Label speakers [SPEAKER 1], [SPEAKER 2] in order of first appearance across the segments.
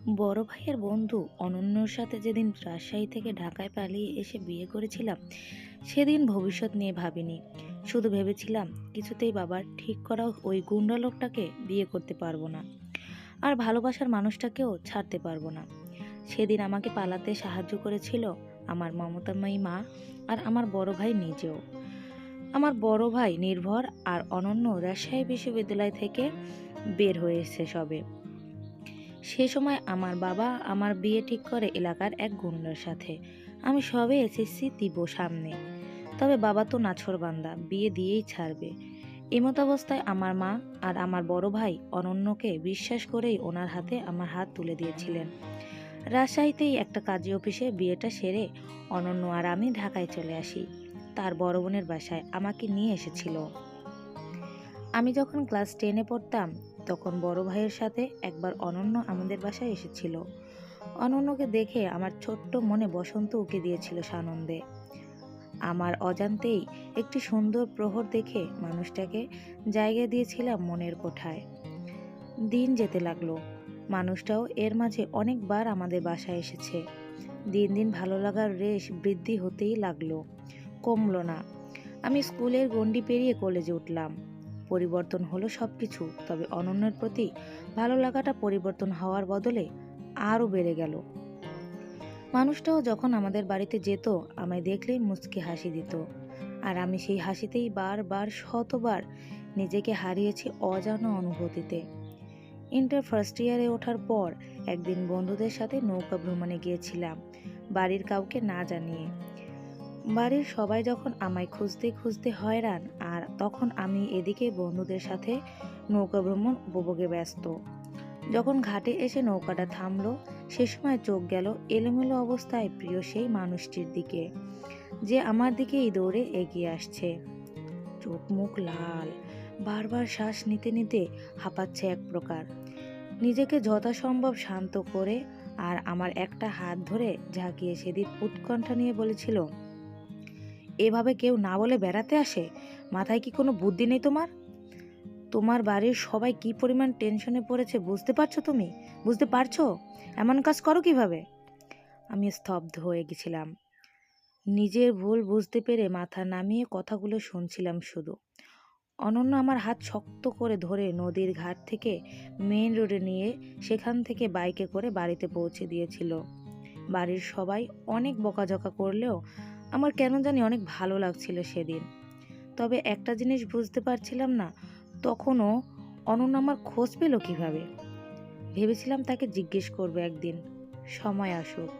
[SPEAKER 1] বড় ভাইয়ের বন্ধু অনন্যর সাথে যেদিন রাজশাহী থেকে ঢাকায় পালিয়ে এসে বিয়ে করেছিলাম, সেদিন ভবিষ্যৎ নিয়ে ভাবিনি। শুধু ভেবেছিলাম কিছুতেই বাবার ঠিক করা ওই গুন্ডা লোকটাকে বিয়ে করতে পারবো না, আর ভালোবাসার মানুষটাকেও ছাড়তে পারবো না। সেদিন আমাকে পালাতে সাহায্য করেছিল আমার মমতাময়ী মা, আর আমার বড় ভাই নিজেও। আমার বড় ভাই নির্ভর আর অনন্য রাজশাহী বিশ্ববিদ্যালয় থেকে বের হয়েছে সবে। সে সময় আমার বাবা আমার বিয়ে ঠিক করে এলাকার এক গুন্ডার সাথে। আমি সবে এসএসসি দিব সামনে, তবে বাবা তো নাছোড়বান্দা, বিয়ে দিয়েই ছাড়বে। এমতাবস্থায় আমার মা আর আমার বড় ভাই অনন্যকে বিশ্বাস করেই ওনার হাতে আমার হাত তুলে দিয়েছিলেন। রাজশাহীতেই একটা কাজী অফিসে বিয়েটা সেরে অনন্য আর আমি ঢাকায় চলে আসি। তার বড় বোনের বাসায় আমাকে নিয়ে এসেছিল। আমি যখন ক্লাস 10-এ পড়তাম, তখন বড় ভাইয়ের সাথে একবার অনন্য আমাদের বাসায় এসেছিল। অনন্যকে দেখে আমার ছোট্ট মনে বসন্ত উকি দিয়েছিল সানন্দে। আমার অজান্তেই একটি সুন্দর প্রহর দেখে মানুষটাকে জায়গা দিয়েছিলাম মনের কোঠায়। দিন যেতে লাগলো, মানুষটাও এর মাঝে অনেকবার আমাদের বাসায় এসেছে। দিন দিন ভালো লাগার রেশ বৃদ্ধি হতেই লাগলো, কমলো না। আমি স্কুলের গণ্ডি পেরিয়ে কলেজে উঠলাম। পরিবর্তন হলো সবকিছু, তবে অনন্যের প্রতি ভালো লাগাটা পরিবর্তন হওয়ার বদলে আরও বেড়ে গেল। মানুষটাও যখন আমাদের বাড়িতে যেত, আমায় দেখলেই মুচকি হাসি দিত, আর আমি সেই হাসিতেই বারবার শতবার নিজেকে হারিয়েছি অজানা অনুভূতিতে। ইন্টার ফার্স্ট ইয়ারে ওঠার পর একদিন বন্ধুদের সাথে নৌকা ভ্রমণে গিয়েছিলাম, বাড়ির কাউকে না জানিয়ে। বাড়ির সবাই যখন আমায় খুঁজতে খুঁজতে হয়রান, আর তখন আমি এদিকে বন্ধুদের সাথে নৌকা ভ্রমণ উপভোগে ব্যস্ত। যখন ঘাটে এসে নৌকাটা থামলো, সে সময় চোখ গেল এলোমেলো অবস্থায় প্রিয় সেই মানুষটির দিকে, যে আমার দিকেই দৌড়ে এগিয়ে আসছে। চোখ মুখ লাল, বারবার শ্বাস নিতে নিতে হাঁপাচ্ছে এক প্রকার। নিজেকে যথাসম্ভব শান্ত করে আর আমার একটা হাত ধরে ঝাঁকিয়ে সেদিন উৎকণ্ঠা নিয়ে বলেছিল, এভাবে কেউ না বলে বেড়াতে আসে? মাথায় কি কোনো বুদ্ধি নেই তোমার? তোমার বাড়ির সবাই কি পরিমাণ টেনশনে পড়েছে বুঝতে পারছো? তুমি বুঝতে পারছো এমন কাজ করো কিভাবে? আমি স্তব্ধ হয়ে গেছিলাম। নিজের ভুল বুঝতে পেরে মাথা নামিয়ে কথাগুলো শুনছিলাম শুধু। অনন্য আমার হাত শক্ত করে ধরে নদীর ঘাট থেকে মেইন রোডে নিয়ে সেখান থেকে বাইকে করে বাড়িতে পৌঁছে দিয়েছিল। বাড়ির সবাই অনেক বকাঝকা করলেও আমার কেন জানি অনেক ভালো লাগছিল সেদিন। তবে একটা জিনিস বুঝতে পারছিলাম না, তখনও অনন্য আমার খোঁজ পেল কিভাবে। ভেবেছিলাম তাকে জিজ্ঞেস করবো একদিন, সময় আসুক।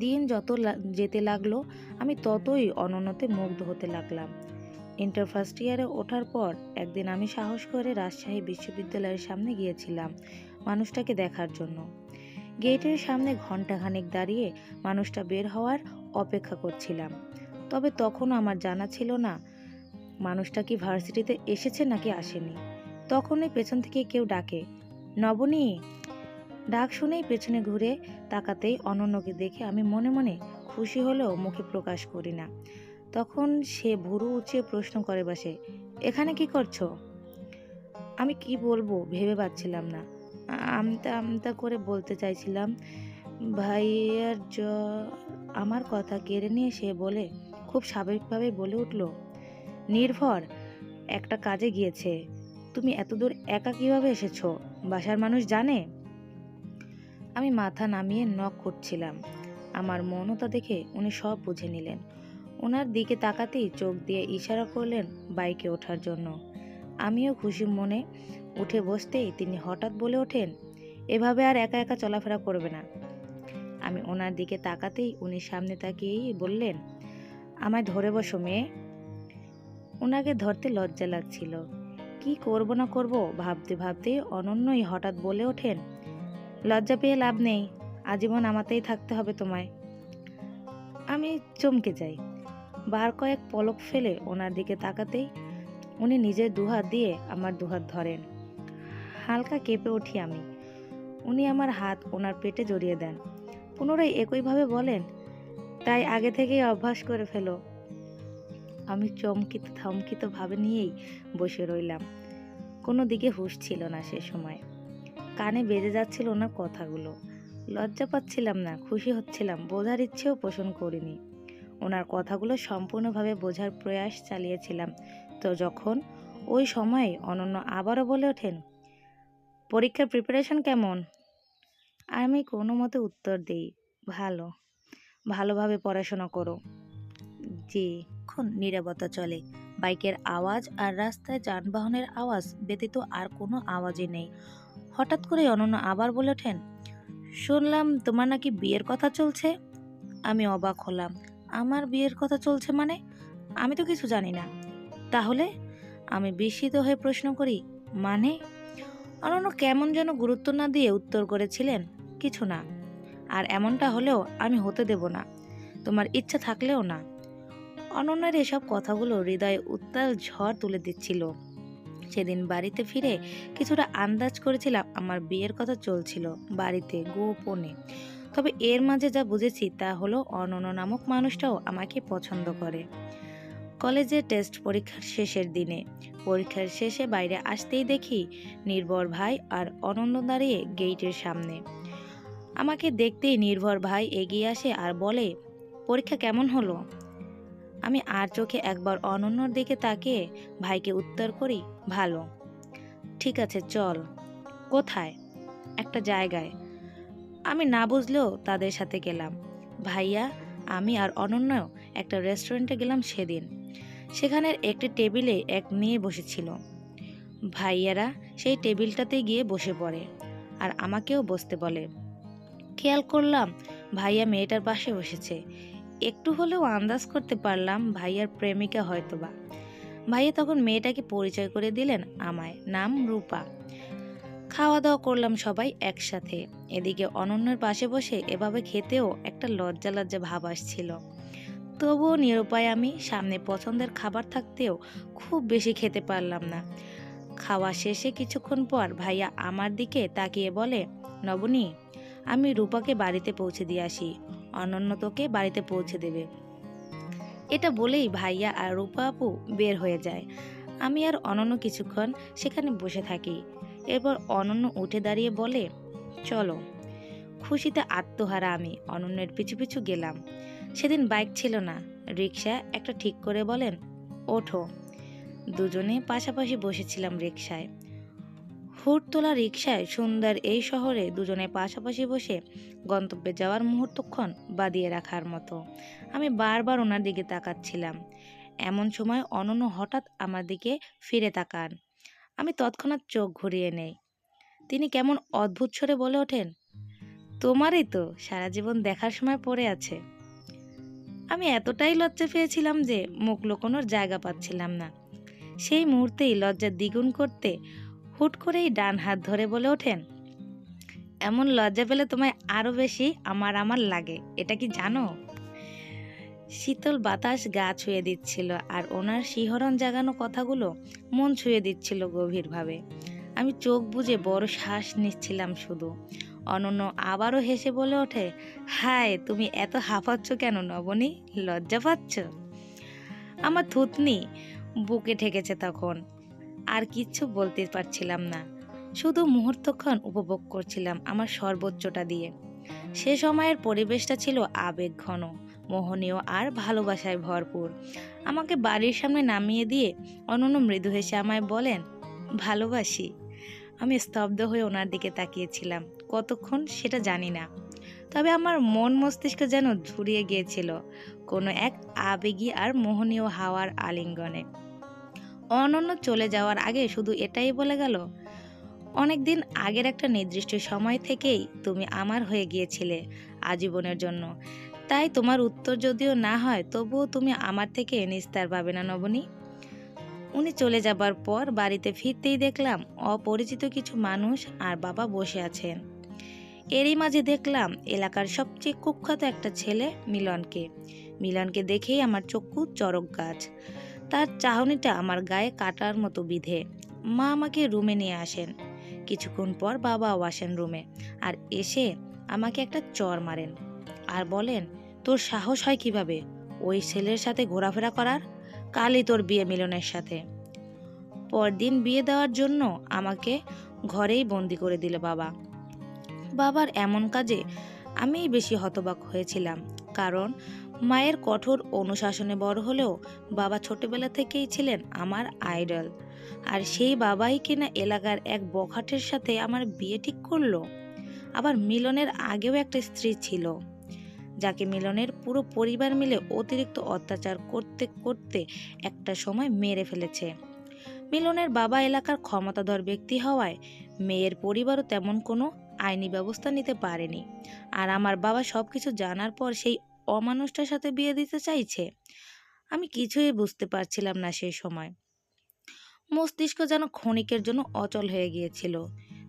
[SPEAKER 1] দিন যত যেতে লাগলো, আমি ততই অনন্যতে মুগ্ধ হতে লাগলাম। ইন্টার ফার্স্ট ইয়ারে ওঠার পর একদিন আমি সাহস করে রাজশাহী বিশ্ববিদ্যালয়ের সামনে গিয়েছিলাম মানুষটাকে দেখার জন্য। গেটের সামনে ঘন্টাখানেক দাঁড়িয়ে মানুষটা বের হওয়ার অপেক্ষা করছিলাম। তবে তখনও আমার জানা ছিল না মানুষটা কি ভার্সিটিতে এসেছে নাকি আসেনি। তখনই পেছন থেকে কেউ ডাকে, নবনী। ডাক শুনেই পেছনে ঘুরে তাকাতেই অনন্যকে দেখে আমি মনে মনে খুশি হলেও মুখে প্রকাশ করি না। তখন সে ভুরু উঁচিয়ে প্রশ্ন করে বসে, এখানে কি করছো? আমি কি বলবো ভেবে পাচ্ছিলাম না। আমতা আমতা করে বলতে চাইছিলাম, ভাইয়ার আমার কথা কেড়ে নিয়ে সে বলে, খুব স্বাভাবিকভাবে বলে উঠল, নির্ভর একটা কাজে গিয়েছে। তুমি এতদূর একা কিভাবে এসেছো? বাসার মানুষ জানে? আমি মাথা নামিয়ে নক করছিলাম। আমার মৌনতা দেখে উনি সব বুঝে নিলেন। ওনার দিকে তাকাতেই চোখ দিয়ে ইশারা করলেন বাইকে ওঠার জন্য। আমিও খুশি মনে উঠে বসতেই তিনি হঠাৎ বলে ওঠেন, এভাবে আর একা একা চলাফেরা করবে না। আমি ওনার দিকে তাকাতেই উনি সামনে তাকিয়েই বললেন, আমায় ধরে বসো মেয়ে। ওনাকে ধরতে লজ্জা লাগছিল। কি করব না করব ভাবতে ভাবতে অনন্যই হঠাৎ বলে ওঠেন, লজ্জা পেয়ে লাভ নেই, আজীবন আমাতেই থাকতে হবে তোমায়। আমি চমকে যাই। বার কয়েক পলক ফেলে ওনার দিকে তাকাতেই উনি নিজের দুহাত দিয়ে আমার দুহাত ধরেন। হালকা কেঁপে উঠি আমি। উনি আমার হাত ওনার পেটে জড়িয়ে দেন। পুনরায় একইভাবে বলেন, তাই আগে থেকেই অভ্যাস করে ফেলো। আমি চমকিত থমকিত ভাবে নিয়েই বসে রইলাম। কোনো দিকে হুঁশ ছিল না সে সময়। কানে বেজে যাচ্ছিল ওনার কথাগুলো। লজ্জা পাচ্ছিলাম না, খুশি হচ্ছিলাম, বোঝার ইচ্ছেও পোষণ করিনি। ওনার কথাগুলো সম্পূর্ণভাবে বোঝার প্রয়াস চালিয়েছিলাম। তো যখন ওই সময়ে অনন্য আবারও বলে ওঠেন, পরীক্ষার প্রিপারেশন কেমন? আমি কোনো মতে উত্তর দিই, ভালো। ভালোভাবে পড়াশোনা করো। জি। এখন নীরবতা চলে। বাইকের আওয়াজ আর রাস্তায় যানবাহনের আওয়াজ ব্যতীত আর কোনো আওয়াজই নেই। হঠাৎ করে অনন্য আবার বলে ওঠেন, শুনলাম তোমার নাকি বিয়ের কথা চলছে। আমি অবাক হলাম। আমার বিয়ের কথা চলছে মানে? আমি তো কিছু জানি না। তাহলে? আমি বিস্মিত হয়ে প্রশ্ন করি, মানে? অনন্য কেমন যেন গুরুত্ব না দিয়ে উত্তর করেছিলেন, কিছু না। আর এমনটা হলেও আমি হতে দেব না, তোমার ইচ্ছা থাকলেও না। অনন্যার এসব কথাগুলো হৃদয়ে উত্তাল ঝড় তুলে দিচ্ছিল। সেদিন বাড়িতে ফিরে কিছুটা আন্দাজ করেছিলাম আমার বিয়ের কথা চলছিল বাড়িতে গোপনে। তবে এর মাঝে যা বুঝেছি তা হলো অনন্য নামক মানুষটাও আমাকে পছন্দ করে। কলেজে টেস্ট পরীক্ষার শেষের দিনে, পরীক্ষার শেষে বাইরে আসতেই দেখি নির্ভর ভাই আর অনন্য দাঁড়িয়ে গেইটের সামনে। আমাকে দেখতেই নির্ভর ভাই এগিয়ে আসে আর বলে, পরীক্ষা কেমন হলো? আমি আর চোখে একবার অনন্যর দিকে তাকিয়ে ভাইকে উত্তর করি, ভালো। ঠিক আছে চল। কোথায়? একটা জায়গায়। আমি না বুঝলেও তাদের সাথে গেলাম। ভাইয়া, আমি আর অনন্য একটা রেস্টুরেন্টে গেলাম সেদিন। সেখানের একটি টেবিলে এক মেয়ে বসেছিল। ভাইয়ারা সেই টেবিলটাতে গিয়ে বসে পড়ে আর আমাকেও বসতে বলে। খেয়াল করলাম ভাইয়া মেয়েটার পাশে বসেছে। একটু হলেও আন্দাজ করতে পারলাম ভাইয়ার প্রেমিকা হয়তোবা। ভাইয়া তখন মেয়েটাকে পরিচয় করে দিলেন আমায়, নাম রূপা। খাওয়া দাওয়া করলাম সবাই একসাথে। এদিকে অনন্যের পাশে বসে এভাবে খেতেও একটা লজ্জা লজ্জা ভাব আসছিল। তবুও নিরুপায় আমি, সামনে পছন্দের খাবার থাকতেও খুব বেশি খেতে পারলাম না। খাওয়া শেষে কিছুক্ষণ পর ভাইয়া আমার দিকে তাকিয়ে বলে, নবনী, আমি রূপাকে বাড়িতে পৌঁছে দিয়ে আসি, অনন্য তোকে বাড়িতে পৌঁছে দেবে। এটা বলেই ভাইয়া আর রূপা আপু বের হয়ে যায়। আমি আর অনন্য কিছুক্ষণ সেখানে বসে থাকি। এরপর অনন্য উঠে দাঁড়িয়ে বলে, চলো। খুশিতে আত্মহারা আমি অনন্যের পিছু পিছু গেলাম। সেদিন বাইক ছিল না, রিক্সা একটা ঠিক করে বলেন, ওঠো। দুজনে পাশাপাশি বসেছিলাম রিক্সায়। হুট তোলা রিক্সায় সুন্দর এই শহরে দুজনে পাশাপাশি বসে গন্তব্যে যাওয়ার মুহূর্তক্ষণ বাদিয়ে রাখার মতো। আমি বারবার ওনার দিকে তাকাচ্ছিলাম। এমন সময় অনন্য হঠাৎ আমার দিকে ফিরে তাকান। আমি তৎক্ষণাৎ চোখ ঘুরিয়ে নেই। তিনি কেমন অদ্ভুত স্বরে বলে ওঠেন, তোমারই তো সারা জীবন দেখার সময় পড়ে আছে। আমি এতটাই লজ্জা পেয়েছিলাম যে মুখ লুকোনোর জায়গা পাচ্ছিলাম না। সেই মুহূর্তেই লজ্জা দ্বিগুণ করতে হুট করেই ডান হাত ধরে বলে ওঠেন, এমন লজ্জা পেলে তোমায় আরো বেশি আমার আমার লাগে, এটা কি জানো? শীতল বাতাস গা ছুঁয়ে দিচ্ছিল আর ওনার শিহরণ জাগানো কথাগুলো মন ছুঁয়ে দিচ্ছিল গভীরভাবে। আমি চোখ বুজে বড় শ্বাস নিচ্ছিলাম শুধু। অনন্য আবারও হেসে বলে ওঠে, হায়, তুমি এত হাঁপাচ্ছ কেন নবনী? লজ্জা পাচ্ছ? আমার থুতনি বুকে ঠেকেছে তখন। আর কিচ্ছু বলতে পারছিলাম না, শুধু মুহূর্তক্ষণ উপভোগ করছিলাম আমার সর্বোচ্চটা দিয়ে। সে সময়ের পরিবেশটা ছিল আবেগ ঘন, মোহনীয় আর ভালোবাসায় ভরপুর। আমাকে বাড়ির সামনে নামিয়ে দিয়ে অনন্য মৃদু হেসে আমায় বলেন, ভালোবাসি। আমি স্তব্ধ হয়ে ওনার দিকে তাকিয়েছিলাম, কতক্ষণ সেটা জানি না। তবে আমার মন মস্তিষ্ক যেন ঝুরিয়ে গিয়েছিল কোনো এক আবেগী আর মোহনীয় হাওয়ার আলিঙ্গনে। অনন্য চলে যাওয়ার আগে শুধু এটাই বলে গেল, অনেকদিন আগের একটা নির্দিষ্ট সময় থেকেই তুমি আমার হয়ে গিয়েছিলে আজীবনের জন্য। তাই তোমার উত্তর যদিও না হয় তবুও তুমি আমার থেকে নিস্তার পাবে না নবনী। উনি চলে যাবার পর বাড়িতে ফিরতেই দেখলাম অপরিচিত কিছু মানুষ আর বাবা বসে আছেন। এরই মাঝে দেখলাম এলাকার সবচেয়ে কুখ্যাত একটা ছেলে মিলনকে। মিলনকে দেখেই আমার চক্ষু চড়ক গাছ। তার চাহনিটা আমার গায়ে কাটার মতো বিধে। মা আমাকে রুমে নিয়ে আসেন। কিছুক্ষণ পর বাবাও আসেন রুমে আর এসে আমাকে একটা চড় মারেন আর বলেন, তোর সাহস হয় কিভাবে ওই ছেলের সাথে ঘোরাফেরা করার? কালই তোর বিয়ে মিলনের সাথে। পরদিন বিয়ে দেওয়ার জন্য আমাকে ঘরেই বন্দি করে দিল বাবা। বাবার এমন কাজে আমিই বেশি হতবাক হয়েছিলাম, কারণ মায়ের কঠোর অনুশাসনে বড় হলেও বাবা ছোটবেলা থেকেই ছিলেন আমার আইডল। আর সেই বাবাই কিনা এলাকার এক বখাটের সাথে আমার বিয়ে ঠিক করলো। আবার মিলনের আগেও একটা স্ত্রী ছিল, যাকে মিলনের পুরো পরিবার মিলে অতিরিক্ত অত্যাচার করতে করতে একটা সময় মেরে ফেলেছে। মিলনের বাবা এলাকার ক্ষমতাধর ব্যক্তি হওয়ায় মেয়ের পরিবারও তেমন কোনো আইনি ব্যবস্থা নিতে পারেনি। আর আমার বাবা সবকিছু জানার পর সেই অমানুষটার সাথে বিয়ে দিতে চাইছে। আমি কিছুই বুঝতে পারছিলাম না সেই সময়। মস্তিষ্ক যেন ক্ষণিকের জন্য অচল হয়ে গিয়েছিল।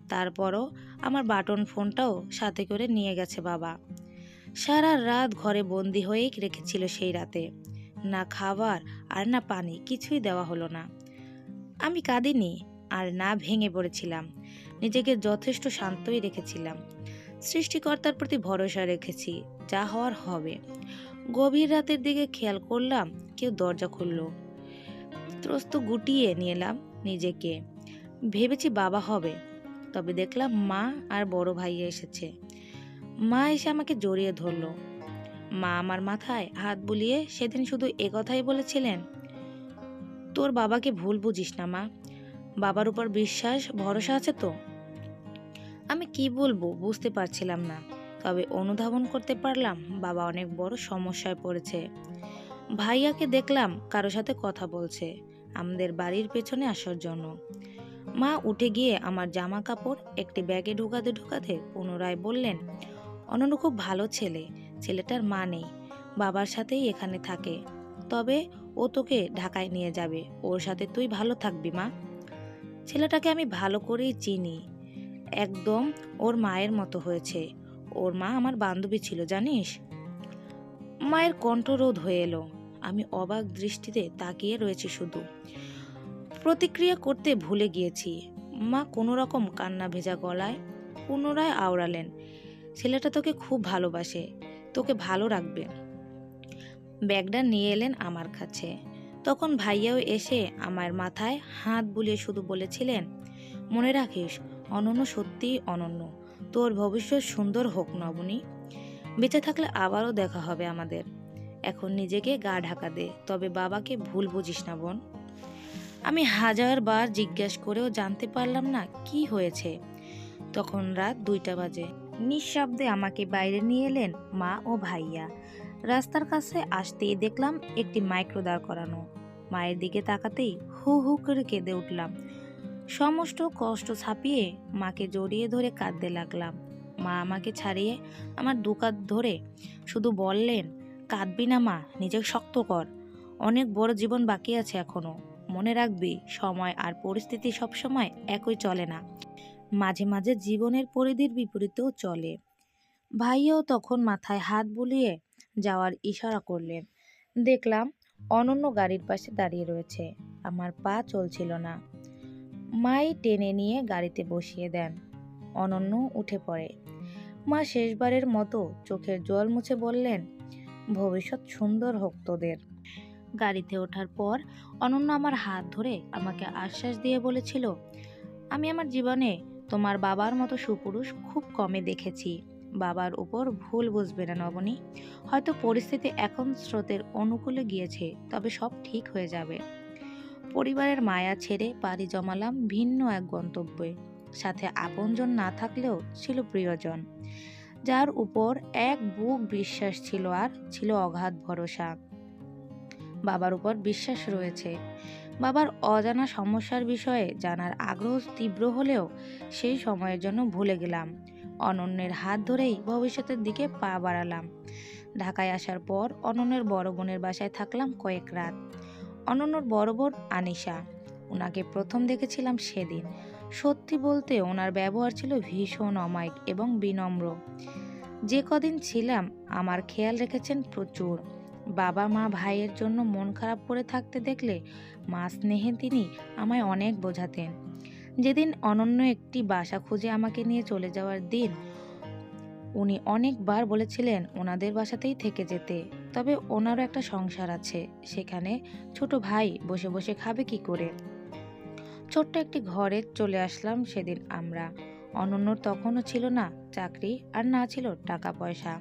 [SPEAKER 1] তারপরও আমার বাটন ফোনটাও সাথে করে নিয়ে গেছে বাবা। সারা রাত ঘরে বন্দি হয়েই রেখেছিল সেই রাতে। না খাবার আর না পানি, কিছুই দেওয়া হলো না। আমি কাঁদিনি আর না ভেঙে পড়েছিলাম। নিজেকে যথেষ্ট শান্তই রেখেছিলাম। সৃষ্টিকর্তার প্রতি ভরসা রেখেছি, যা হওয়ার হবে। গভীর রাতের দিকে খেয়াল করলাম কেউ দরজা খুলল। ত্রস্ত গুটিয়ে নিলাম নিজেকে। ভেবেছি বাবা হবে, তবে দেখলাম মা আর বড় ভাইয়া এসেছে। মা এসে আমাকে জড়িয়ে ধরলো। মা আমার মাথায় হাত বুলিয়ে সেদিন শুধু একথাই বলেছিলেন, তোর বাবাকে ভুল বুঝিস না মা, বাবার উপর বিশ্বাস ভরসা আছে তো। আমি কি বলবো বুঝতে পারছিলাম না, তবে অনুধাবন করতে পারলাম বাবা অনেক বড় সমস্যায় পড়েছে। ভাইয়াকে দেখলাম কারো সাথে কথা বলছে আমাদের বাড়ির পেছনে আসার জন্য। মা উঠে গিয়ে আমার জামা কাপড় একটি ব্যাগে ঢুকাতে ঢুকাতে পুনরায় বললেন, অনন্য খুব ভালো ছেলে, ছেলেটার মা নেই, বাবার সাথেই এখানে থাকে, তবে ও তোকে ঢাকায় নিয়ে যাবে, ওর সাথে তুই ভালো থাকবি মা। ছেলেটাকে আমি ভালো করেই চিনি, একদম ওর মায়ের মতো হয়েছে। ওর মা আমার বান্ধবী ছিল জানিস। মায়ের কণ্ঠরোধ হয়ে এলো। আমি অবাক দৃষ্টিতে তাকিয়ে রয়েছি শুধু। প্রতিক্রিয়া করতে ভুলে গিয়েছি। মা কোনো রকম কান্না ভেজা গলায় পুনরায় আওড়ালেন, ছেলেটা তোকে খুব ভালোবাসে, তোকে ভালো রাখবে। ব্যাগটা নিয়ে এলেন আমার কাছে। তখন ভাইয়াও এসে আমার মাথায় হাত বুলিয়ে শুধু বলেছিলেন, মনে রাখিস অনন্য সত্যিই অনন্য, তোর ভবিষ্যৎ সুন্দর হোক নবনী, বেঁচে থাকলে আবারও দেখা হবে আমাদের। এখন নিজেকে গা ঢাকা দে, তবে বাবাকে ভুল বুঝিস না বোন। আমি হাজারবার জিজ্ঞেস করেও জানতে পারলাম না কি হয়েছে। তখন রাত 2টা বাজে। নিঃশব্দে আমাকে বাইরে নিয়ে এলেন মা ও ভাইয়া। রাস্তার কাছে আসতেই দেখলাম একটি মাইক্রো দাঁড় করানো। মায়ের দিকে তাকাতেই হু হু করে কেঁদে উঠলাম। সমস্ত কষ্ট ছাপিয়ে মাকে জড়িয়ে ধরে কাঁদতে লাগলাম। মা আমাকে ছাড়িয়ে আমার দুকাত ধরে শুধু বললেন, কাঁদবি না মা, নিজেকে শক্ত কর, অনেক বড় জীবন বাকি আছে এখনো। মনে রাখবি, সময় আর পরিস্থিতি সবসময় একই চলে না, মাঝে মাঝে জীবনের পরিধির বিপরীতেও চলে। ভাইয়াও তখন মাথায় হাত বুলিয়ে যাওয়ার ইশারা করলেন। দেখলাম অনন্য গাড়ির পাশে দাঁড়িয়ে রয়েছে। আমার পা চলছিল না। মাই টেনে নিয়ে গাড়িতে বসিয়ে দেন। অনন্য উঠে পড়ে। মা শেষবারের মতো চোখের জল মুছে বললেন, ভবিষ্যৎ সুন্দর হোক তোদের। গাড়িতে ওঠার পর অনন্য আমার হাত ধরে আমাকে আশ্বাস দিয়ে বলেছিল, আমি আমার জীবনে তোমার বাবার মতো সুপুরুষ খুব কমে দেখেছি। বাবার উপর ভুল বুঝবে না নবনী, হয়তো পরিস্থিতি এখন স্রোতের অনুকূলে গিয়েছে, তবে সব ঠিক হয়ে যাবে। পরিবারের মায়া ছেড়ে পাড়ি জমালাম ভিন্ন এক গন্তব্যে। সাথে আপনজন না থাকলেও ছিল প্রিয়জন, যার উপর এক বুক বিশ্বাস ছিল আর ছিল অগাধ ভরসা। বাবার উপর বিশ্বাস রয়েছে। বাবার অজানা সমস্যার বিষয়ে জানার আগ্রহ তীব্র হলেও সেই সময়ের জন্য ভুলে গেলাম। অনন্যের হাত ধরেই ভবিষ্যতের দিকে পা বাড়ালাম। ঢাকায় আসার পর অনন্যের বড় বোনের বাসায় থাকলাম কয়েক রাত। অনন্যর বড় বোন আনিশা, ওনাকে প্রথম দেখেছিলাম সেদিন। সত্যি বলতে ওনার ব্যবহার ছিল ভীষণ অমায়িক এবং বিনম্র। যে কদিন ছিলাম আমার খেয়াল রেখেছেন প্রচুর। বাবা মা ভাইয়ের জন্য মন খারাপ করে থাকতে দেখলে মা স্নেহে তিনি আমায় অনেক বোঝাতেন। যেদিন অনন্য একটি বাসা খুঁজে আমাকে নিয়ে চলে যাওয়ার দিন, উনি অনেকবার বলেছিলেন ওনাদের বাসাতেই থেকে যেতে, তবে ওনারও একটা সংসার আছে, সেখানে ছোট ভাই বসে বসে খাবে কি করে। ছোট্ট একটি ঘরে চলে আসলাম সেদিন আমরা। অনন্যর তখনও ছিল না চাকরি, আর না ছিল টাকা পয়সা।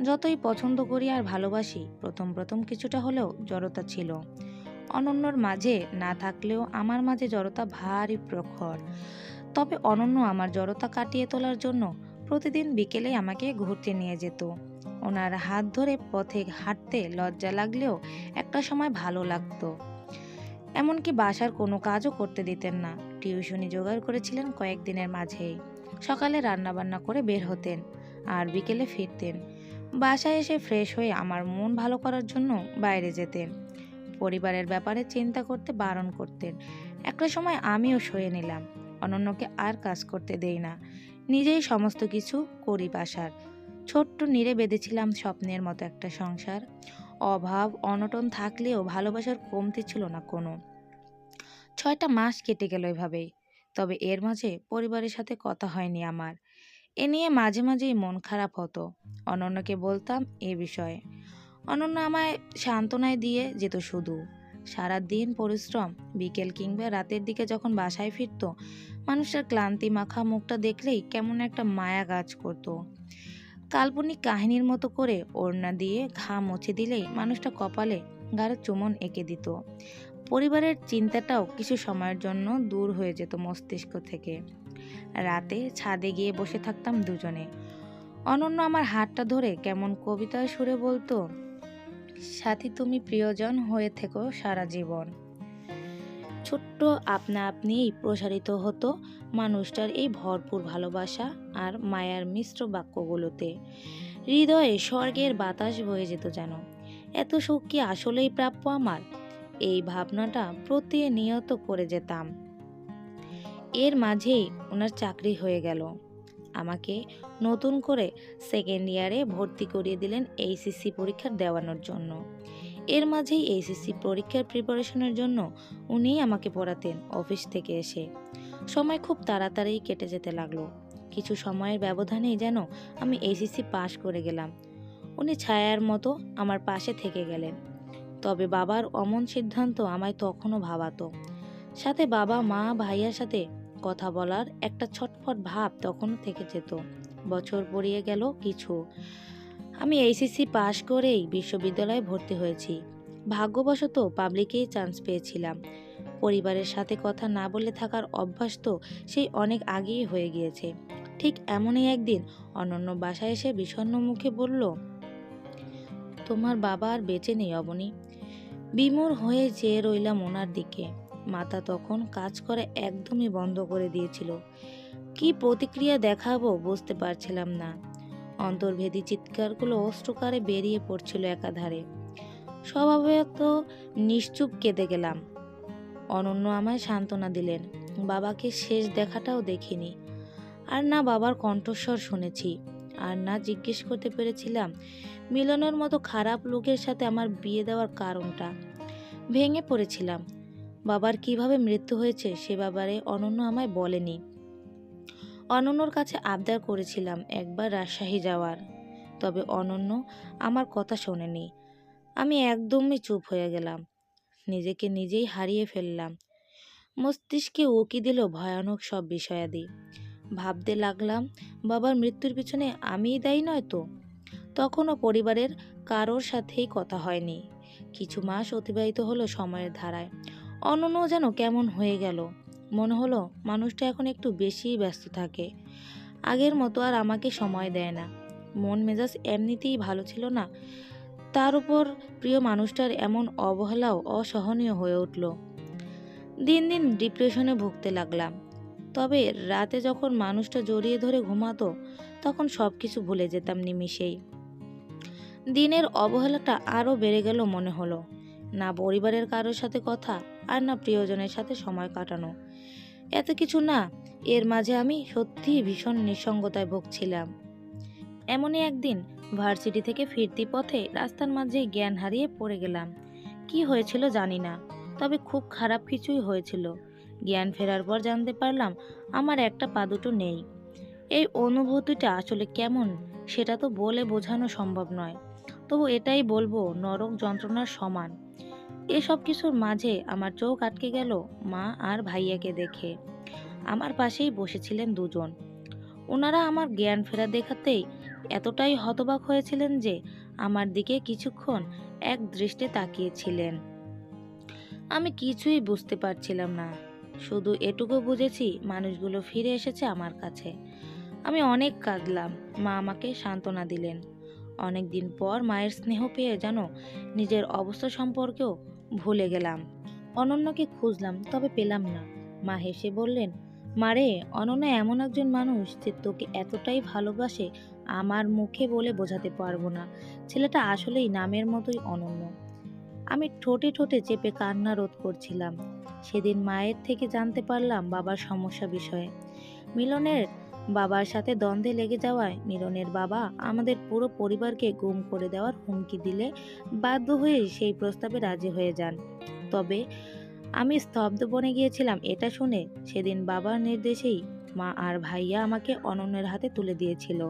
[SPEAKER 1] যতই পছন্দ করি আর ভালোবাসি, প্রথম প্রথম কিছুটা হলেও জড়তা ছিল। অনন্যর মাঝে না থাকলেও আমার মাঝে জড়তা ভারী প্রখর। তবে অনন্য আমার জড়তা কাটিয়ে তোলার জন্য প্রতিদিন বিকেলে আমাকে ঘুরতে নিয়ে যেত। ওনার হাত ধরে পথে হাঁটতে লজ্জা লাগলেও একটা সময় ভালো লাগতো। এমনকি বাসার কোনো কাজও করতে দিতেন না। টিউশনি জোগাড় করেছিলেন কয়েকদিনের মাঝেই। সকালে রান্নাবান্না করে বের হতেন, আর বিকেলে ফিরতেন। বাসায় এসে ফ্রেশ হয়ে আমার মন ভালো করার জন্য বাইরে যেতেন। পরিবারের ব্যাপারে চিন্তা করতে বারণ করতেন। একটা সময় আমিও সয়ে নিলাম। অনন্যকে আর কাজ করতে দেই না, নিজেই সমস্ত কিছু করি বাসার। ছোট্ট নীড়ে বেঁধেছিলাম স্বপ্নের মতো একটা সংসার। অভাব অনটন থাকলেও ভালোবাসার কমতি ছিল না কোনো। ৬টা মাস কেটে গেল এভাবেই। তবে এর মাঝে পরিবারের সাথে কথা হয়নি আমার। এ নিয়ে মাঝে মাঝেই মন খারাপ হতো। অনন্যকে বলতাম এ বিষয়ে। অনন্য আমায় সান্ত্বনায় দিয়ে যেত শুধু। সারাদিন পরিশ্রম, বিকেল কিংবা রাতের দিকে যখন বাসায় ফিরত, মানুষটার ক্লান্তি মাখা মুখটা দেখলেই কেমন একটা মায়া কাজ করতো। কাল্পনিক কাহিনীর মতো করে ওড়না দিয়ে ঘাম মুছে দিলেই মানুষটা কপালে গাঢ় চুমন এঁকে দিত। পরিবারের চিন্তাটাও কিছু সময়ের জন্য দূর হয়ে যেত মস্তিষ্ক থেকে। রাতে ছাদে গিয়ে বসে থাকতাম দুজনে। অনন্য আমার হাতটা ধরে কেমন কবিতার সুরে বলতো, সাথী তুমি প্রিয়জন হয়ে থেকো সারা জীবন। ছোট্ট আপনা আপনিই প্রসারিত হতো মানুষটার এই ভরপুর ভালোবাসা আর মায়ার মিশ্র বাক্যগুলোতে। হৃদয়ে স্বর্গের বাতাস বয়ে যেত যেন। এত সুখ কি আসলেই প্রাপ্য আমার? এই ভাবনাটা প্রতিনিয়ত করে যেতাম। এর মাঝেই ওনার চাকরি হয়ে গেল। আমাকে নতুন করে সেকেন্ড ইয়ারে ভর্তি করিয়ে দিলেন এইচএসসি পরীক্ষা দেওয়ানোর জন্য। এর মাঝেই এইচএসসি পরীক্ষার প্রিপারেশনের জন্য উনিই আমাকে পড়াতেন অফিস থেকে এসে। সময় খুব তাড়াতাড়ি কেটে যেতে লাগলো। কিছু সময়ের ব্যবধানেই যেন আমি এইচএসসি পাশ করে গেলাম। উনি ছায়ার মতো আমার পাশে থেকে গেলেন। তবে বাবার অমন সিদ্ধান্ত আমায় তখনও ভাবাতো। সাথে বাবা মা ভাইয়ার সাথে কথা বলার একটা ছটফট ভাব তখনও থেকে যেত। বছর পেরিয়ে গেল কিছু। আমি এইচএসসি পাশ করেই বিশ্ববিদ্যালয়ে ভর্তি হয়েছি। ভাগ্যবশত পাবলিকেই চান্স পেয়েছিলাম। পরিবারের সাথে কথা না বলে থাকার অভ্যাস তো সেই অনেক আগেই হয়ে গিয়েছে। ঠিক এমনই একদিন অনন্য বাসায় এসে বিষণ্ণ মুখে বলল, তোমার বাবা আর বেঁচে নেই অবনী। বিমূঢ় হয়ে চেয়ে রইলাম ওনার দিকে। মাথা তখন কাজ করে একদমই বন্ধ করে দিয়েছিল। কি প্রতিক্রিয়া দেখাবো বুঝতে পারছিলাম না। অন্তর্ভেদী চিৎকারগুলো অশ্রুকারে বেরিয়ে পড়ছিল একাধারে। স্বভাবত নিশ্চুপ কেঁদে গেলাম। অনন্য আমায় সান্ত্বনা দিলেন। বাবাকে শেষ দেখাটাও দেখিনি। আর না বাবার কণ্ঠস্বর শুনেছি, আর না জিজ্ঞেস করতে পেরেছিলাম মিলনের মতো খারাপ লোকের সাথে আমার বিয়ে দেওয়ার কারণটা। ভেঙে পড়েছিলাম। বাবার কিভাবে মৃত্যু হয়েছে সে ব্যাপারে অনন্য আমায় বলেনি। অনন্যর কাছে আবদার করেছিলাম একবার রাজশাহী যাওয়ার। তবে অনন্য আমার কথা শোনেনি। আমি একদমই চুপ হয়ে গেলাম। নিজেকে নিজেই হারিয়ে ফেললাম। মস্তিষ্কে উকি দিল ভয়ানক সব বিষয়াদি। ভাবতে লাগলাম, বাবার মৃত্যুর পিছনে আমিই দায়ী নয় তো? তখনও পরিবারের কারোর সাথেই কথা হয়নি। কিছু মাস অতিবাহিত হলো সময়ের ধারায়। অনন্য যেন কেমন হয়ে গেল। মনে হলো মানুষটা এখন একটু বেশিই ব্যস্ত থাকে। আগের মতো আর আমাকে সময় দেয় না। মন মেজাজ এমনিতেই ভালো ছিল না, তার উপর প্রিয় মানুষটার এমন অবহেলাও অসহনীয় হয়ে উঠল। দিন দিন ডিপ্রেশনে ভুগতে লাগলাম। তবে রাতে যখন মানুষটা জড়িয়ে ধরে ঘুমাতো, তখন সব কিছু ভুলে যেতাম নিমিষেই। দিনের অবহেলাটা আরও বেড়ে গেল মনে হলো। না পরিবারের কারোর সাথে কথা, আর না প্রিয়জনের সাথে সময় কাটানো। এত কিছু না, এর মাঝে আমি সত্যিই ভীষণ নিঃসঙ্গতায় ভুগছিলাম। এমনই একদিন ভার্সিটি থেকে ফিরতি পথে রাস্তার মাঝে জ্ঞান হারিয়ে পড়ে গেলাম। কি হয়েছিল জানি না, তবে খুব খারাপ কিছুই হয়েছিল। জ্ঞান ফেরার পর জানতে পারলাম আমার একটা পা দুটো নেই। এই অনুভূতিটা আসলে কেমন সেটা তো বলে বোঝানো সম্ভব নয়। তবু এটাই বলবো, নরক যন্ত্রণার সমান। এসব কিছুর মাঝে আমার চোখ আটকে গেল মা আর ভাইয়াকে দেখে। আমার পাশেই বসেছিলেন দুজন। ওনারা আমার জ্ঞান ফেরা দেখাতেই এতটাই হতবাক হয়েছিলেন যে আমার দিকে কিছুক্ষণ এক দৃষ্টে তাকিয়েছিলেন। আমি কিছুই বুঝতে পারছিলাম না, শুধু এটুকু বুঝেছি মানুষগুলো ফিরে এসেছে আমার কাছে। আমি অনেক কাঁদলাম, মা আমাকে সান্ত্বনা দিলেন। অনেক দিন পর মায়ের স্নেহ পেয়ে যেন নিজের অবস্থা সম্পর্কেও ভুলে গেলাম। অনন্যকে খুঁজলাম, তবে পেলাম না। মা হেসে বললেন, মারে, অনন্য এমন একজন মানুষ যে তোকে এতটাই ভালোবাসে, আমার মুখে বলে বোঝাতে পারবো না। ছেলেটা আসলেই নামের মতোই অনন্য। আমি ঠোঁটে ঠোঁটে চেপে কান্না রোধ করছিলাম। সেদিন মায়ের থেকে জানতে পারলাম বাবার সমস্যা বিষয়ে। মিলনের বাবার সাথে দ্বন্দ্বে লেগে যাওয়ায় মিলনের বাবা আমাদের পুরো পরিবারকে গুম করে দেওয়ার হুমকি দিলে বাধ্য হয়ে সেই প্রস্তাবে রাজি হয়ে যান। তবে আমি স্তব্ধ বনে গিয়েছিলাম এটা শুনে। সেদিন বাবার নির্দেশেই মা আর ভাইয়া আমাকে অনন্যের হাতে তুলে দিয়েছিল।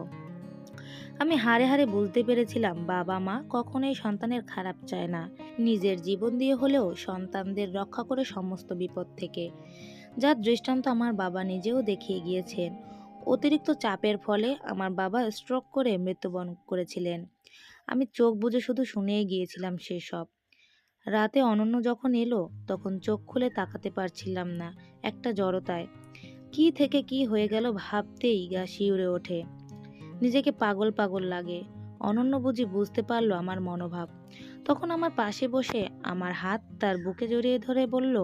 [SPEAKER 1] আমি হাড়ে হাড়ে বুঝতে পেরেছিলাম বাবা মা কখনোই সন্তানের খারাপ চায় না, নিজের জীবন দিয়ে হলেও সন্তানদের রক্ষা করে সমস্ত বিপদ থেকে। যার দৃষ্টান্ত আমার বাবা নিজেও দেখিয়ে গিয়েছেন। অতিরিক্ত চাপের ফলে আমার বাবা স্ট্রোক করে মৃত্যুবরণ করেছিলেন। আমি চোখ বুজে শুধু শুনেই গিয়েছিলাম সেসব। রাতে অনন্য যখন এলো তখন চোখ খুলে তাকাতে পারছিলাম না, একটা জড়তায়। কি থেকে কি হয়ে গেল ভাবতেই গা শিউরে ওঠে, নিজেকে পাগল পাগল লাগে। অনন্য বুঝি বুঝতে পারলো আমার মনোভাব। তখন আমার পাশে বসে আমার হাত তার বুকে জড়িয়ে ধরে বলল,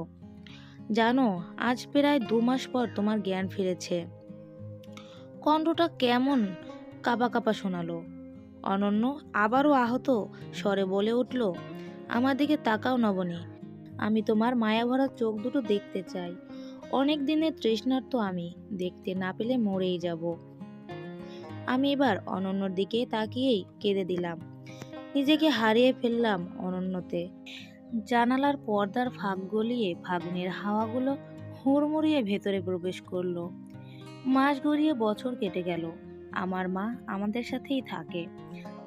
[SPEAKER 1] জানো, আজ প্রায় 2 মাস পর তোমার জ্ঞান ফিরেছে। কণ্ঠটা কেমন কাঁপা কাঁপা শোনালো। অনন্য আবারও আহত স্বরে বলে উঠল, আমার দিকে তাকাও নবনী, আমি তোমার মায়াভরা চোখ দুটো দেখতে চাই। অনেক দিনের তৃষ্ণার্ত আমি, দেখতে না পেলে মরেই যাব। আমি এবার অনন্যর দিকে তাকিয়েই কেঁদে দিলাম। নিজেকে হারিয়ে ফেললাম অনন্যতে। জানালার পর্দার ফাঁক গলিয়ে ফাগুনের হাওয়াগুলো হুড়মুড়িয়ে ভেতরে প্রবেশ করলো। মাস গড়িয়ে বছর কেটে গেল। আমার মা আমাদের সাথেই থাকে,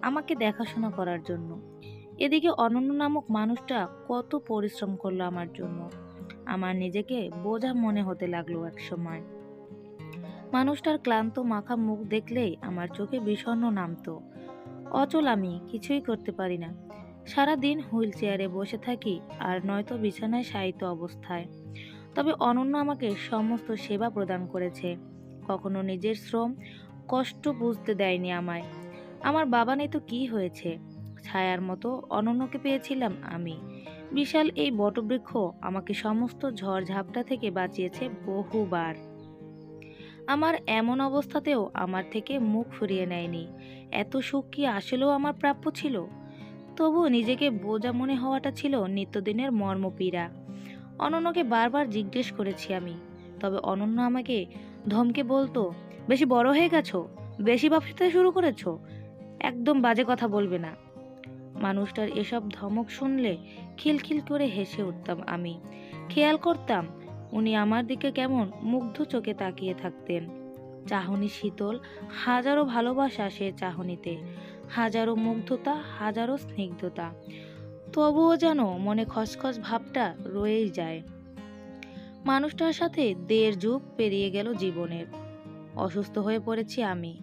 [SPEAKER 1] আমাকে দেখাশোনা করার জন্য। এদিকে অনন্য নামক মানুষটা কত পরিশ্রম করলো আমার জন্য। আমার নিজেকে বোঝা মনে হতে লাগলো একসময়। মানুষটার ক্লান্ত মাখা মুখ দেখলেই আমার চোখে বিষণ্ণ নামতো। অচল, আমি কিছুই করতে পারি না। সারাদিন হুইল চেয়ারে বসে থাকি, আর নয়তো বিছানায় শায়িত অবস্থায়। তবে অনন্য আমাকে সমস্ত সেবা প্রদান করেছে, কখনো নিজের শ্রম কষ্ট বুঝতে দেয়নি আমায়। আমার বাবা নেই তো কি হয়েছে, ছায়ার মতো অনন্যকে পেয়েছিলাম আমি। বিশাল এই বটবৃক্ষ আমাকে সমস্ত ঝড় ঝাপটা থেকে বাঁচিয়েছে বহুবার। আমার এমন অবস্থাতেও আমার থেকে মুখ ফিরিয়ে নেয়নি। এত সুখ কি আসলেও আমার প্রাপ্য ছিল? তবুও নিজেকে বোঝা মনে হওয়াটা ছিল নিত্যদিনের মর্মপীড়া। অনন্যকে বারবার জিজ্ঞেস করেছি আমি, তবে অনন্য আমাকে ধমকে বলতো, বেশি বড় হয়ে গেছো, বেশি ভাবতে শুরু করেছো, একদম বাজে কথা বলবে না। মানুষটার এসব ধমক শুনলে খিলখিল করে হেসে উঠতাম আমি। খেয়াল করতাম উনি আমার দিকে কেমন মুগ্ধ চোখে তাকিয়ে থাকতেন। চাহনি শীতল, হাজারো ভালোবাসা সে চাহনিতে, হাজারো মুগ্ধতা, হাজারো স্নিগ্ধতা। তবুও যেন মনে খসখস ভাবটা রয়েই যায়। মানুষটার সাথে 1.5 যুগ পেরিয়ে গেল জীবনের। অসুস্থ হয়ে পড়েছি আমি।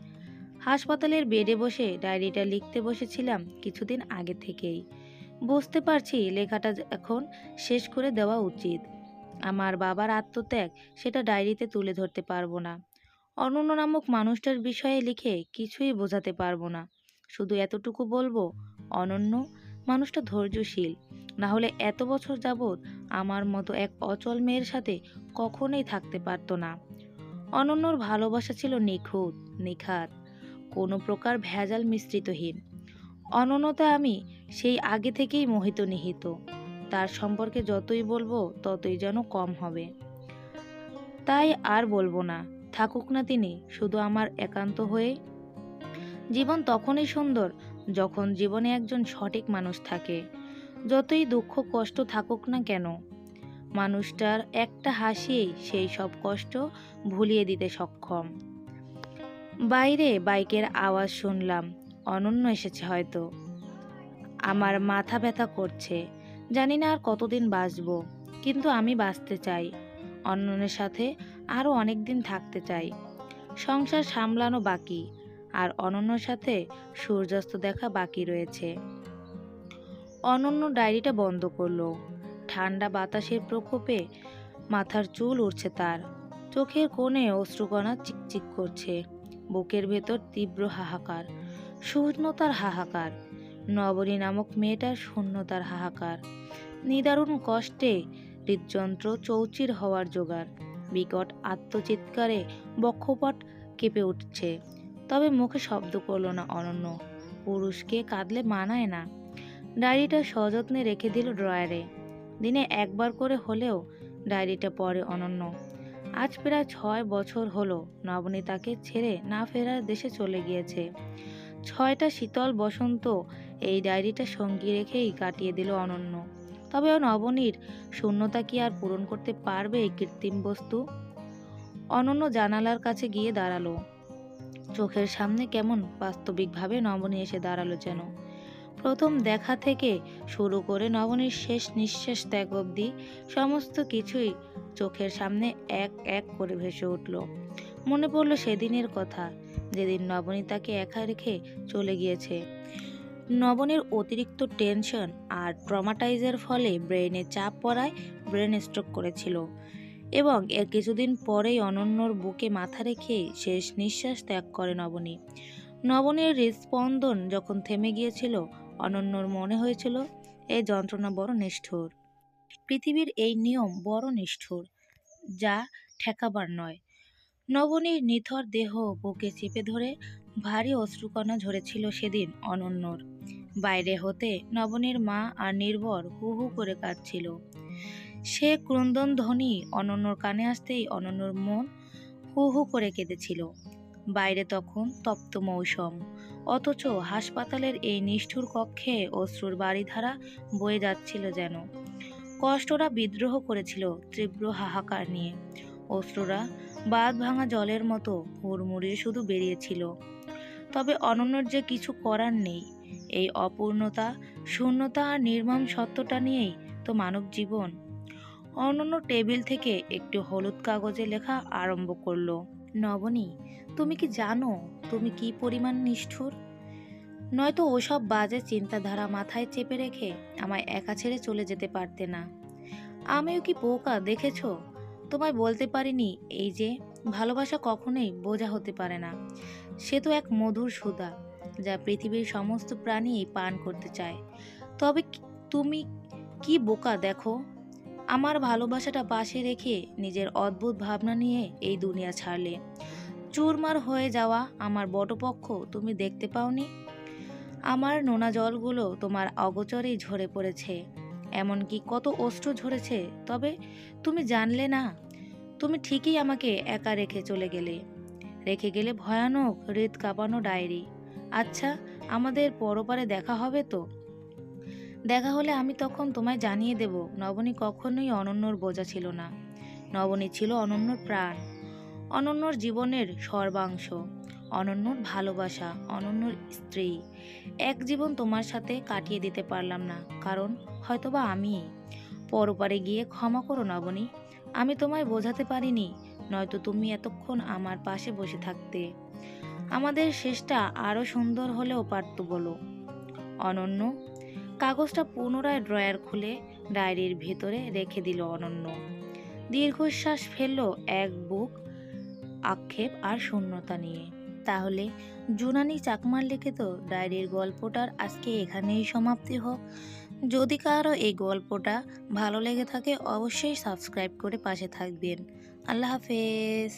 [SPEAKER 1] হাসপাতালের বেডে বসে ডায়েরিটা লিখতে বসেছিলাম কিছুদিন আগে থেকেই। বুঝতে পারছি লেখাটা এখন শেষ করে দেওয়া উচিত। আমার বাবার আত্মত্যাগ, সেটা ডায়েরিতে তুলে ধরতে পারবো না। অনন্য নামক মানুষটার বিষয়ে লিখে কিছুই বোঝাতে পারবো না। শুধু এতটুকু বলবো, অনন্য মানুষটা ধৈর্যশীল, না হলে এত বছর যাবৎ আমার মতো এক অচল মেয়ের সাথে কখনোই থাকতে পারতো না। অনন্যর ভালোবাসা ছিল নিখুঁত, নিখাত, কোনো প্রকার ভেজাল মিশ্রিতহীন। অনন্যতা আমি সেই আগে থেকেই মোহিত নিহিত। তার সম্পর্কে যতই বলবো ততই যেন কম হবে। তাই আর বলবো না, থাকুক না তিনি শুধু আমার একান্ত হয়ে। জীবন তখনই সুন্দর যখন জীবনে একজন সঠিক মানুষ থাকে। যতই দুঃখ কষ্ট থাকুক না কেন, মানুষটার একটা হাসিই সেই সব কষ্ট ভুলিয়ে দিতে সক্ষম। বাইরে বাইকের আওয়াজ শুনলাম, অনন্য এসেছে হয়তো। আমার মাথা ব্যথা করছে, জানি না আর কতদিন বাঁচব, কিন্তু আমি বাঁচতে চাই। অন্যনের সাথে আরও অনেক দিন থাকতে চাই। সংসার সামলানো বাকি, আর অনন্যর সাথে সূর্যাস্ত দেখা বাকি রয়েছে। অনন্য ডায়েরিটা বন্ধ করলো। ঠান্ডা বাতাসের প্রকোপে মাথার চুল উড়ছে তার। চোখের কোণে অশ্রুকণা চিকচিক করছে। বুকের ভেতর তীব্র হাহাকার, শূন্যতার হাহাকার। নবনী নামক মেয়েটার শূন্যতার হাহাকার। নিদারুণ কষ্টে হৃদযন্ত্র চৌচির হওয়ার জোগাড়। বিকট আত্মচিৎকারে বক্ষপট কেঁপে উঠছে। তবে মুখে শব্দ করল না অনন্য। পুরুষকে কাঁদলে মানায় না। ডায়েরিটা সযত্নে রেখে দিল ড্রয়ারে। দিনে একবার করে হলেও ডায়েরিটা পড়ে অনন্য। আজ প্রায় 6 বছর হলো নবনী তাকে ছেড়ে না ফেরার দেশে চলে গিয়েছে। 6টা শীতল বসন্ত এই ডায়েরিটা সঙ্গী রেখেই কাটিয়ে দিল অনন্য। তবে নবনীর শূন্যতা কি আর পূরণ করতে পারবে এই কৃত্রিম বস্তু? অনন্য জানালার কাছে গিয়ে দাঁড়ালো। চোখের সামনে কেমন বাস্তবিকভাবে নবনী এসে দাঁড়ালো যেন। প্রথম দেখা থেকে শুরু করে নবনীর শেষ নিঃশ্বাস ত্যাগ অবধি সমস্ত কিছুই চোখের সামনে এক এক করে ভেসে উঠল। মনে পড়ল সেদিনের কথা, যেদিন নবনী তাকে একা রেখে চলে গিয়েছে। নবনীর অতিরিক্ত টেনশন আর ট্রমাটাইজের ফলে ব্রেনে চাপ পড়ায় ব্রেন স্ট্রোক করেছিল, এবং এর কিছুদিন পরেই অনন্যর বুকে মাথা রেখে শেষ নিঃশ্বাস ত্যাগ করে নবনী। নবনীর হৃদস্পন্দন যখন থেমে গিয়েছিল, অনন্যর মনে হয়েছিল এই যন্ত্রণা বড় নিষ্ঠুর। পৃথিবীর এই নিয়ম বড় নিষ্ঠুর, যা ঠেকাবার নয়। নবনীর নিথর দেহ বুকে চেপে ধরে ভারী অশ্রুকণা ঝরেছিল সেদিন অনন্যর। বাইরে হতে নবনীর মা আর নির্ভর হু হু করে কাঁদছিল। সে ক্রন্দন ধ্বনি অনন্যর কানে আসতেই অনন্যর মন হু হু করে কেঁদেছিল। বাইরে তখন তপ্ত মৌসুম, অথচ হাসপাতালের এই নিষ্ঠুর কক্ষে অশ্রুর বারিধারা বয়ে যাচ্ছিল যেন। কষ্টরা বিদ্রোহ করেছিল তীব্র হাহাকার নিয়ে। অশ্রুরা বাঁধ ভাঙা জলের মতো হুড়মুড়িয়ে শুধু বেরিয়েছিল। তবে অনন্যর যে কিছু করার নেই। এই অপূর্ণতা, শূন্যতা আর নির্মম সত্যটা নিয়েই তো মানব জীবন। অনন্য টেবিল থেকে একটু হলুদ কাগজে লেখা আরম্ভ করলো। নবনী, তুমি কি জানো তুমি কি পরিমাণ নিষ্ঠুর? নয়তো ওসব বাজে চিন্তাধারা মাথায় চেপে রেখে আমায় একা ছেড়ে চলে যেতে পারতে না। আমিও কি বোকা দেখেছো? তোমায় বলতে পারিনি এই যে ভালোবাসা কখনোই বোঝা হতে পারে না। সে তো এক মধুর সুধা, যা পৃথিবীর সমস্ত প্রাণী পান করতে চায়। তবে তুমি কি বোকা দেখো, আমার ভালোবাসাটা পাশে রেখে নিজের অদ্ভুত ভাবনা নিয়ে এই দুনিয়া ছাড়লে। চুরমার হয়ে যাওয়া আমার বটপক্ষ তুমি দেখতে পাওনি? আমার নোনা জলগুলো তোমার অগোচরেই ঝরে পড়েছে, এমনকি কত অশ্রু ঝরেছে, তবে তুমি জানলে না। তুমি ঠিকই আমাকে একা রেখে চলে গেলে, রেখে গেলে ভয়ানক হৃদ কাঁপানো ডায়েরি। আচ্ছা, আমাদের পরপারে দেখা হবে তো? দেখা হলে আমি তখন তোমায় জানিয়ে দেব নবনী কখনোই অনন্যর বোঝা ছিল না। নবনী ছিল অনন্যর প্রাণ, অনন্যর জীবনের সর্বাংশ, অনন্যর ভালোবাসা, অনন্যর স্ত্রী। এক জীবন তোমার সাথে কাটিয়ে দিতে পারলাম না, কারণ হয়তোবা আমি। পরপারে গিয়ে ক্ষমা করো নবনী, আমি তোমায় বোঝাতে পারিনি, নয়তো তুমি এতক্ষণ আমার পাশে বসে থাকতে। আমাদের শেষটা আরো সুন্দর হলেও পারত বলো। অনন্য। কাগজটা পুনরায় ড্রয়ার খুলে ডায়েরির ভেতরে রেখে দিল অনন্য। দীর্ঘশ্বাস ফেলল এক বুক আক্ষেপ আর শূন্যতা নিয়ে। তাহলে জুনানী চাকমার লিখিত ডায়েরির গল্পটার আজকে এখানেই সমাপ্তি হোক। যদি কারো এই গল্পটা ভালো লেগে থাকে অবশ্যই সাবস্ক্রাইব করে পাশে থাকবেন। আল্লাহ হাফেজ।